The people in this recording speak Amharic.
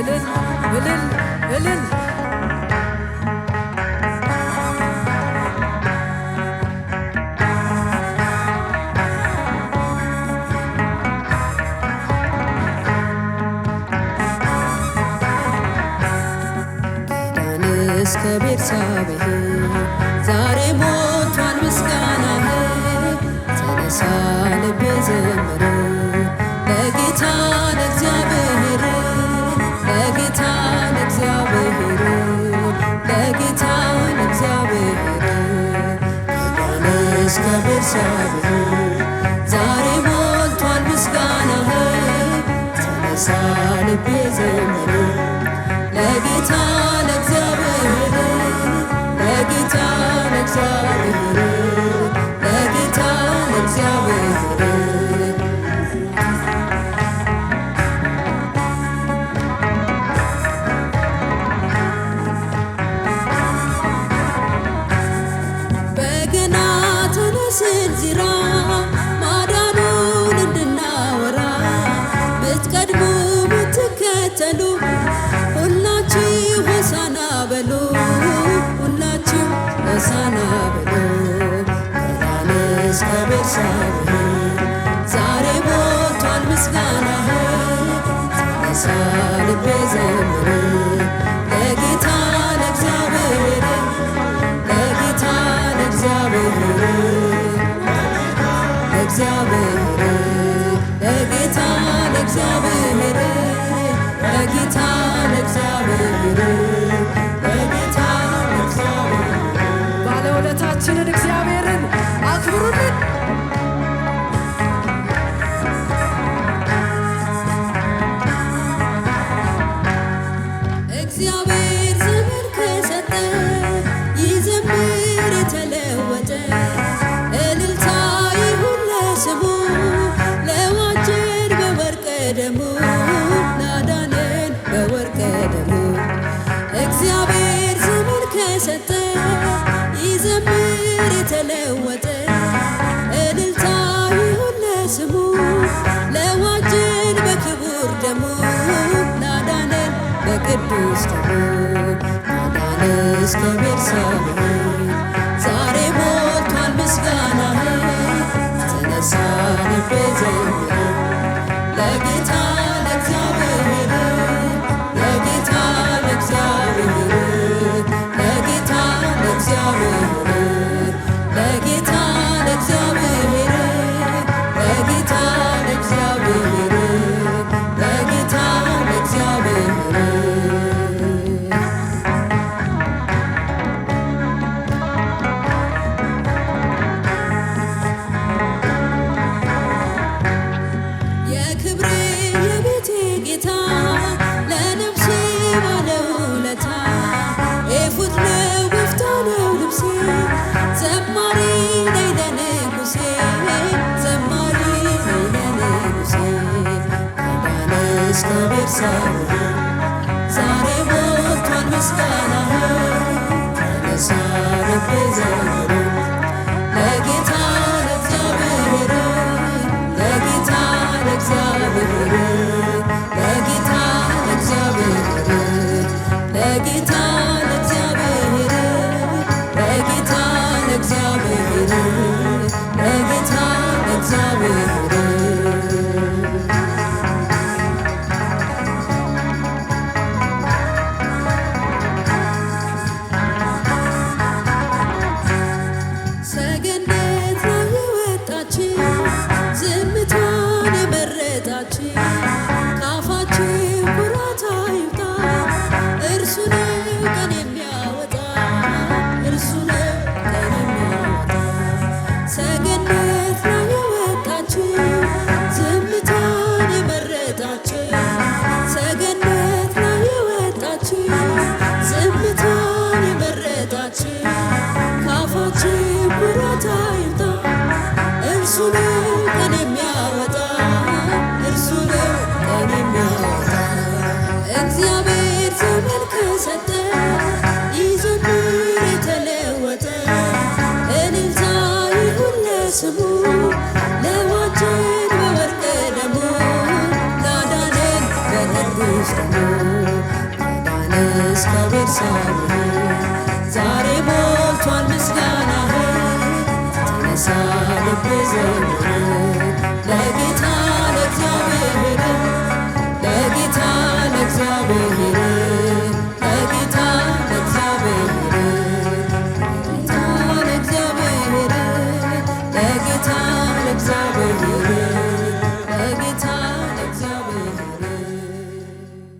እልል እልል እልል እስከ ቤርሳቤህ ዛሬ ሞልቷል ምስጋናህ። ተነሳ ልቤ ዘምር ለጌታ ለእግዚአብሔር፣ ለጌታ ለእግዚአብሔር፣ ለጌታ ለእግዚአብሔር። ከዳን እስከ ቤርሳቤህ ዛሬ ሞልቷል ምስጋናህ። ተነሳ ልቤ ዘምር ለጌታ ለእግዚአብሔር፣ ለጌታ ለእግዚአብሔር፣ ለጌታ ለእግዚአብሔር። በገና ተነስ እንዚራ ማዳኑን እንድናወራ ብትቀድሙ ብትከተሉ ሁላችሁ ሆሳዕና በሉ፣ ሁላችሁ ሆሳዕና በሉ። ከዳን እስከ ቤርሳቤህ ዛሬ ሞልቷል ምስጋናህ። ተነሳ ልቤ ዘምር ለጌታ ለእግዚአብሔር፣ ለጌታ ለእግዚአብሔር፣ ለእግዚአብሔር፣ ለጌታ ለእግዚአብሔር፣ ለጌታ ለእግዚአብሔር፣ ለጌታ ለእግዚአብሔር። ባለውለታችንን እግዚአብሔርን አክብሩልን። እግዚአብሔር ዘመን ከሰጠ ይዘምር የተለወጠ እልልታ ይሁን ለስሙ ለዋጀን በወርቀ ደሙ ላዳነን በወርቀ ደሙ። እግዚአብሔር ዘመን ከሰጠ ይዘምር የተለወጠ እልልታ ይሁን ለስሙ ለዋጀን በክቡር ደሙ ላዳነን በቅዱስ ደሙ። ከዳን እስከ ቤርሳቤህ ዛሬ ሞልቷል ምስጋናህ። ተነሳ ልቤ ዘምር ለጌታ ለእግዚአብሔር፣ ለጌታ ለእግዚአብሔር፣ ለጌታ ለእግዚአብሔር፣ ለጌታ ለእግዚአብሔር፣ ለጌታ ለእግዚአብሔር፣ ለጌታ ለእግዚአብሔር። የክብሬ የቤቴ ጌታ ለነፍሴ ባለውለታ ኤፉድ ነው በፍታ ነው ልብሴ ዘማሪ ነኝ ለንጉሴ ዘማሪ ነኝ ለንጉሴ። ከዳን እስከ ቤርሳቤህ ዛሬ ሞልቷል ምስጋናህ። ተነሳ ልቤ ዘምር ለጌታ ለእግዚአብሔር፣ ለጌታ ለእግዚአብሔር፣ ለጌታ ለእግዚአብሔር፣ ለጌታ ለእግዚአብሔር፣ ለጌታ ለእግዚአብሔር፣ ለጌታ ለእግዚአብሔር። ልቤ ዘመረ